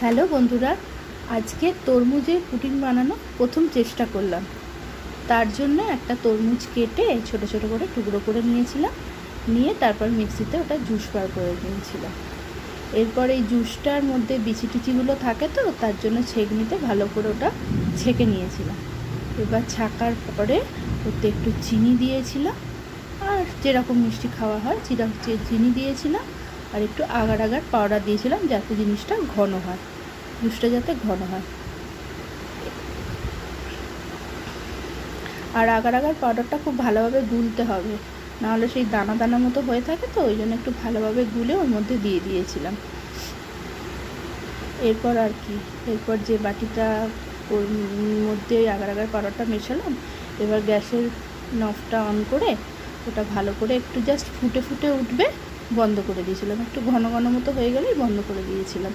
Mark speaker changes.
Speaker 1: Hello বন্ধুরা, আজকে তরমুজের পুডিং বানানো প্রথম চেষ্টা করলাম। তার জন্য একটা তরমুজ কেটে ছোট ছোট করে টুকরো করে নিয়েছিলাম, নিয়ে তারপর মিক্সিতে ওটা জুস বার করে নিয়েছিলাম। এরপর এই জুসটার মধ্যে বিচি টিচিগুলো থাকে, তো তার জন্য ছেঁকনিতে ভালো করে ওটা ছেঁকে নিয়েছিলাম। এবার ছাকার পরে ওতে একটু চিনি দিয়েছিলাম, আর যেরকম মিষ্টি খাওয়া হয় চিনি দিয়েছিলাম, আর একটু আগার আগার পাউডার দিয়েছিলাম যাতে জিনিসটা ঘন হয়, জুসটা যাতে ঘন হয়। আর আগার আগার পাউডারটা খুব ভালোভাবে গুলতে হবে, নাহলে সেই দানা দানা মতো হয়ে থাকে, তো ওই জন্য একটু ভালোভাবে গুলে ওর মধ্যে দিয়ে দিয়েছিলাম। এরপর আর কি, এরপর যে বাটিটা ওর মধ্যে ওই আগার আগার পাউডারটা মেশালাম, এবার গ্যাসের নবটা অন করে ওটা ভালো করে একটু জাস্ট ফুটে ফুটে উঠবে, বন্ধ করে দিয়েছিলাম। একটু ঘন ঘন মতো হয়ে গেলেই বন্ধ করে দিয়েছিলাম।